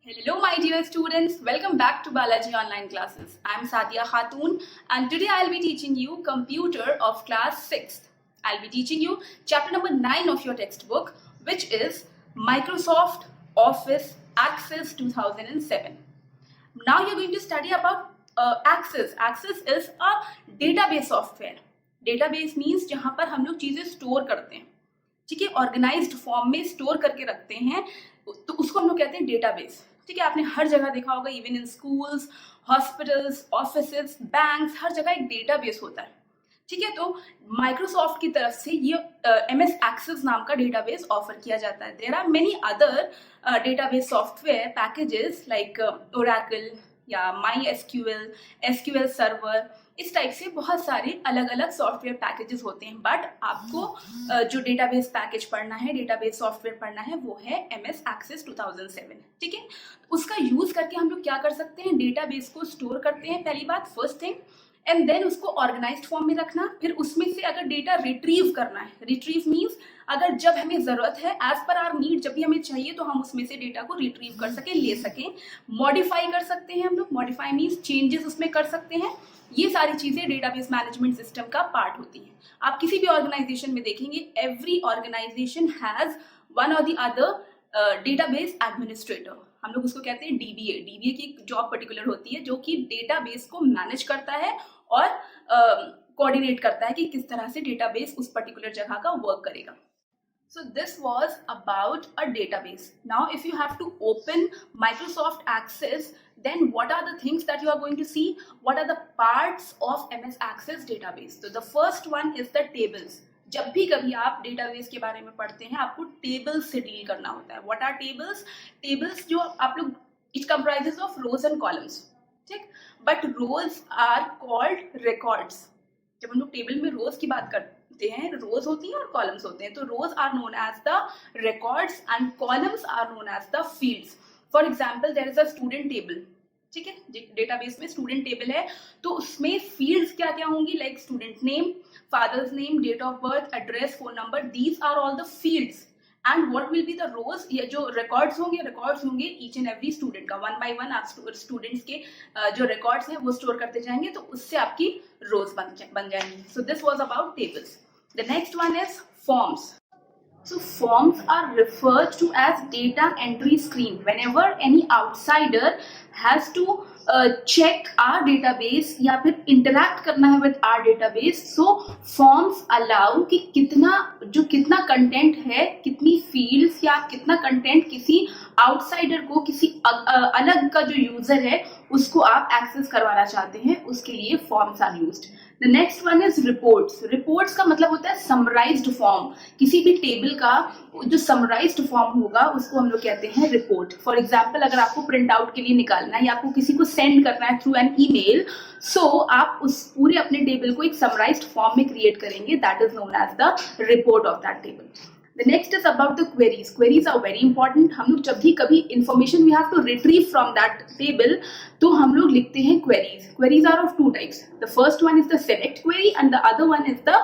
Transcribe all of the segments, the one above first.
Hello, my dear students. Welcome back to Balaji Online Classes. I am Sadia Khatun, and today I'll be teaching you Computer of Class 6th. I'll be teaching you chapter number 9 of your textbook, which is Microsoft Office Access 2007. Now you're going to study about Access. Access is a database software. Database means जहाँ पर हम लोग चीज़ें store करते हैं, ठीक है, organised form में स्टोर करके रखते हैं, तो उसको हम लोग कहते हैं डेटाबेस। ठीक है, आपने हर जगह देखा होगा, even in schools, hospitals, offices, banks, हर जगह एक डेटाबेस होता है। ठीक है, तो माइक्रोसॉफ्ट की तरफ से ये MS एक्सेस नाम का डेटाबेस ऑफर किया जाता है। There are many other database software packages like Oracle या MySQL, SQL सर्वर, इस टाइप से बहुत सारे अलग अलग सॉफ्टवेयर पैकेजेस होते हैं। बट आपको जो डेटाबेस पैकेज पढ़ना है, डेटाबेस सॉफ्टवेयर पढ़ना है, वो है MS एक्सेस 2007। ठीक है, उसका यूज करके हम लोग क्या कर सकते हैं, डेटाबेस को स्टोर करते हैं, पहली बात, फर्स्ट थिंग, एंड देन उसको ऑर्गेनाइज्ड फॉर्म में रखना। फिर उसमें से अगर डेटा रिट्रीव करना है, रिट्रीव मीन्स अगर जब हमें जरूरत है, एज पर आवर नीड, जब भी हमें चाहिए तो हम उसमें से डेटा को रिट्रीव कर सकें, ले सकें। मॉडिफाई कर सकते हैं हम लोग, मॉडिफाई मीन्स चेंजेस उसमें कर सकते हैं। ये सारी चीजें डेटाबेस मैनेजमेंट सिस्टम का पार्ट होती हैं। आप किसी भी ऑर्गेनाइजेशन में देखेंगे, एवरी ऑर्गेनाइजेशन हैज वन और द अदर डेटाबेस एडमिनिस्ट्रेटर। हम लोग उसको कहते हैं DBA। DBA की एक जॉब पर्टिकुलर होती है जो कि डेटाबेस को मैनेज करता है और कोऑर्डिनेट करता है कि किस तरह से डेटाबेस उस पर्टिकुलर जगह का वर्क करेगा। So this was about a database. Now if you have to open Microsoft Access, then what are the things that you are going to see? What are the parts of MS Access database? So the first one is the tables. जब भी कभी आप database के बारे में पढ़ते हैं, आपको टेबल्स से डील करना होता है। What are tables? Tables जो आप लोग, it comprises of rows and columns, ठीक? But rows are called records. जब हम लोग टेबल में रोज की बात करते हैं, रोज होती हैं और कॉलम्स होते हैं, तो rows are known as the records and columns are known as the fields. For example, there is a student table, ठीक है, डेटाबेस में स्टूडेंट टेबल है, तो उसमें फील्ड्स क्या क्या होंगी, like student name, father's name, date of birth, address, phone number, these are all the fields. And what will be the rows, ये जो रिकॉर्ड्स होंगे ईच एंड एवरी स्टूडेंट का, वन बाय वन आप students के जो records हैं वो store करते जाएंगे, तो उससे आपकी रोज बन जाएंगी। So this was about tables. The next one is forms. So forms are referred to as data entry screen. Whenever any outsider has to check our database या फिर interact करना है with our database, so forms allow कि कितना content है, कितनी fields या कितना कंटेंट किसी आउटसाइडर को, किसी अलग का जो यूजर है उसको आप एक्सेस करवाना चाहते हैं, उसके लिए forms are used. The next one is reports. Reports का मतलब होता है समराइज्ड फॉर्म। किसी भी टेबल का जो समराइज्ड फॉर्म होगा उसको हम लोग कहते हैं रिपोर्ट। फॉर एग्जाम्पल, अगर आपको प्रिंट आउट के लिए निकालना है या आपको किसी को सेंड करना है थ्रू एन ईमेल, सो आप उस पूरे अपने टेबल को एक समराइज्ड फॉर्म में क्रिएट करेंगे, that is known as the report of that table. The next is about the queries. Queries are very important. हम लोग जब भी कभी information we have to retrieve from that table, तो हम लोग लिखते हैं queries. Queries are of two types. The first one is the select query and the other one is the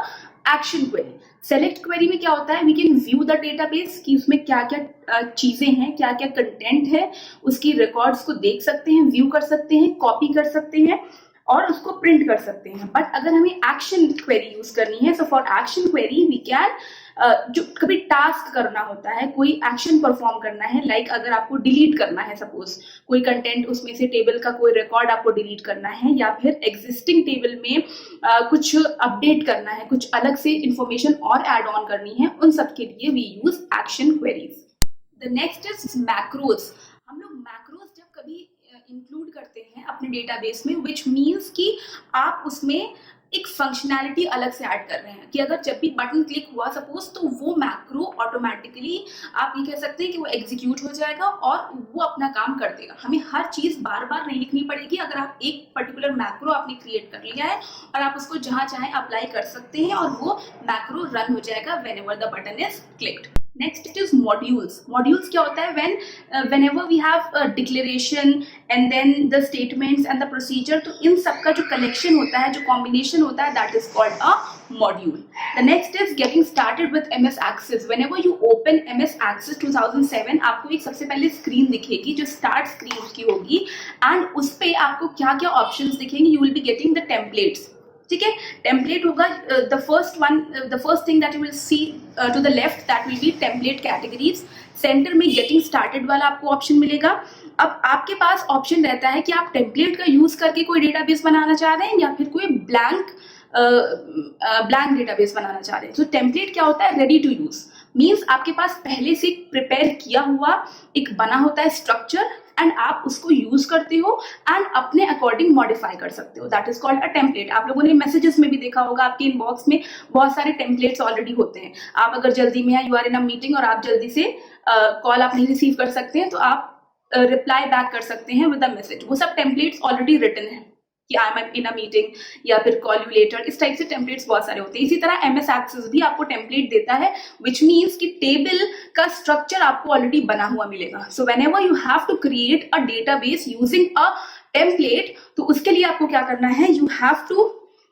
action query. Select query में क्या होता है, we can view the database कि उसमें क्या क्या चीजें हैं, क्या क्या कंटेंट है, उसकी रिकॉर्ड्स को देख सकते हैं, व्यू कर सकते हैं, कॉपी कर सकते हैं और उसको प्रिंट कर सकते हैं। बट अगर हमें एक्शन क्वेरी यूज करनी है, so for action query we can, जो कभी टास्क करना होता है, कोई एक्शन परफॉर्म करना है, लाइक अगर आपको डिलीट करना है, सपोज कोई कंटेंट उसमें से टेबल का कोई रिकॉर्ड आपको डिलीट करना है, या फिर एग्जिस्टिंग टेबल में कुछ अपडेट करना है, कुछ अलग से इंफॉर्मेशन और एड ऑन करनी है, उन सब के लिए we use action queries. The next is macros. हम लोग मैक्रोज जब कभी इंक्लूड करते हैं अपने डेटाबेस में, विच मीन्स कि आप उसमें एक फंक्शनैलिटी अलग से ऐड कर रहे हैं कि अगर जब भी बटन क्लिक हुआ सपोज, तो वो मैक्रो ऑटोमेटिकली आप ये कह सकते हैं कि वो एग्जीक्यूट हो जाएगा और वो अपना काम कर देगा. हमें हर चीज बार बार नहीं लिखनी पड़ेगी. अगर आप एक पर्टिकुलर मैक्रो आपने क्रिएट कर लिया है और आप उसको जहां चाहें अप्लाई कर सकते हैं और वो मैक्रो रन हो जाएगा whenever the button is clicked. Next is modules. Modules क्या होता है? whenever we have a declaration and then the statements and the procedure, तो इन सब का जो कलेक्शन होता है, जो कॉम्बिनेशन होता है, that is called a module. The next is getting started with MS Access. Whenever you open MS Access 2007, आपको एक सबसे पहले स्क्रीन दिखेगी जो स्टार्ट स्क्रीन उसकी होगी, एंड उस पे आपको क्या क्या ऑप्शंस दिखेंगे. You will be getting the templates. ठीक है, टेम्पलेट होगा. The first thing that you will see to the left, that will be template categories. Center में गेटिंग स्टार्टेड वाला आपको ऑप्शन मिलेगा. अब आपके पास ऑप्शन रहता है कि आप टेम्पलेट का यूज करके कोई डेटाबेस बनाना चाह रहे हैं या फिर कोई ब्लैंक डेटाबेस बनाना चाह रहे हैं. तो टेम्पलेट क्या होता है? Ready to use. मीन्स आपके पास पहले से प्रिपेयर किया हुआ एक बना होता है स्ट्रक्चर, एंड आप उसको यूज करते हो एंड अपने अकॉर्डिंग मॉडिफाई कर सकते हो. That is called a template. आप लोगों ने मैसेजेस में भी देखा होगा, आपके इनबॉक्स में बहुत सारे टेम्पलेट्स ऑलरेडी होते हैं. आप अगर जल्दी में है, you are in a meeting और आप जल्दी से कॉल आप नहीं रिसीव कर सकते हैं, तो आप रिप्लाई बैक कर सकते हैं विद अ मैसेज. वो सब टेम्पलेट्स ऑलरेडी रिटन है कि I am in a meeting या फिर कॉल यू लेटर. इस टाइप से टेम्पलेट्स बहुत सारे होते हैं. इसी तरह एमएस एक्सेस भी आपको टेम्पलेट देता है, विच मीन्स कि टेबल का स्ट्रक्चर आपको ऑलरेडी बना हुआ मिलेगा. So whenever you have to create a database using a template, तो उसके लिए आपको क्या करना है? You have to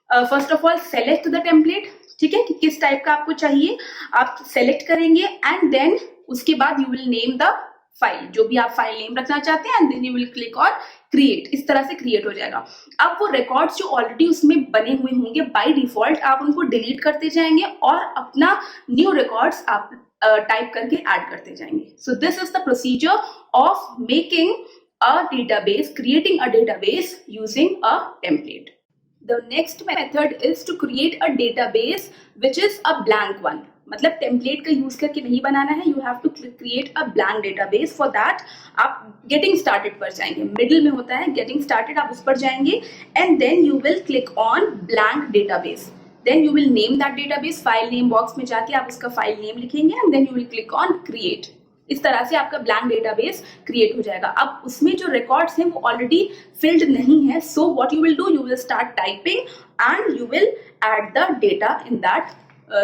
first of all select the template. ठीक है, कि किस टाइप का आपको चाहिए, आप सेलेक्ट करेंगे, एंड देन उसके बाद you will name the file, जो भी आप फाइल नेम रखना चाहते हैं, and then you will click on create. इस तरह से क्रिएट हो जाएगा. अब वो रिकॉर्ड्स जो ऑलरेडी उसमें बने हुए होंगे बाय डिफॉल्ट, आप उनको डिलीट करते जाएंगे और अपना न्यू रिकॉर्ड्स आप टाइप करके ऐड करते जाएंगे. So this is the procedure of making a database, creating a database using a template. The next method is to create a database which is a blank one. मतलब template का use करके नहीं बनाना है. You have to create a blank database. For that आप getting started पर जाएंगे. Middle में होता है गेटिंग स्टार्टेड, आप उस पर जाएंगे, and then you will click on blank database. Then you will name that database. File name box में जाके आप उसका फाइल नेम लिखेंगे, and then you will click on create. इस तरह से आपका ब्लैंक डेटाबेस क्रिएट हो जाएगा. अब उसमें जो रिकॉर्ड्स हैं वो ऑलरेडी फिल्ड नहीं है. So what you will do, you will start typing and you will add the data in that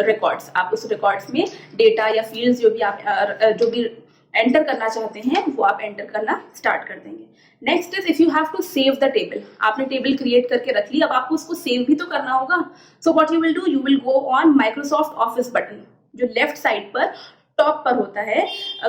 records. आप उस रिकॉर्ड्स में डेटा या फील्ड्स जो भी एंटर करना चाहते हैं वो आप एंटर करना स्टार्ट कर देंगे. Next is if you have to save the table. आपने टेबल क्रिएट करके रख ली, अब आपको उसको सेव भी तो करना होगा. So what you will do, you will go on Microsoft office button, जो लेफ्ट साइड पर टॉप पर होता है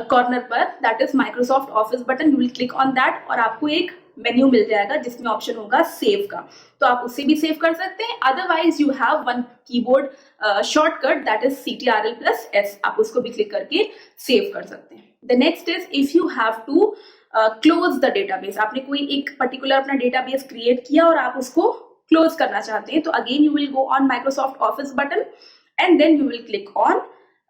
कॉर्नर पर, that is Microsoft office button. You will click on that और आपको एक मेन्यू मिल जाएगा जिसमें ऑप्शन होगा सेव का. तो आप उससे भी सेव कर सकते हैं. Otherwise you have one keyboard shortcut that is CTRL+S. आप उसको भी क्लिक करके सेव कर सकते हैं. The next is if you have to close the database. आपने कोई एक पर्टिकुलर अपना डेटाबेस क्रिएट किया और आप उसको क्लोज करना चाहते हैं, तो again you will go on Microsoft office button, and then you will click on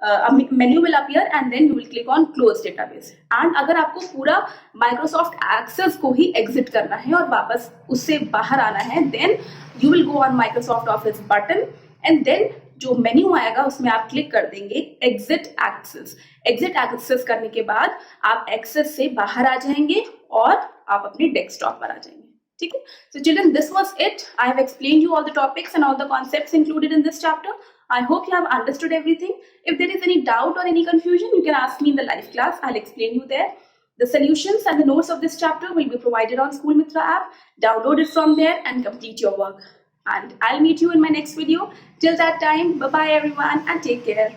a menu will appear, and then you will click on close database. and अगर आपको पूरा Microsoft Access को ही exit करना है और वापस उससे बाहर आना है, then you will go on Microsoft Office button, and then जो मेन्यू आएगा उसमें आप क्लिक कर देंगे exit access. exit access करने के बाद आप एक्सेस से बाहर आ जाएंगे और आप अपने डेस्कटॉप पर आ जाएंगे. ठीक है. So children, this was it. I have explained you all the topics and all the concepts included in this chapter. I hope you have understood everything. If there is any doubt or any confusion, you can ask me in the live class. I'll explain you there. The solutions and the notes of this chapter will be provided on School Mitra app. Download it from there and complete your work. And I'll meet you in my next video. Till that time, bye-bye everyone and take care.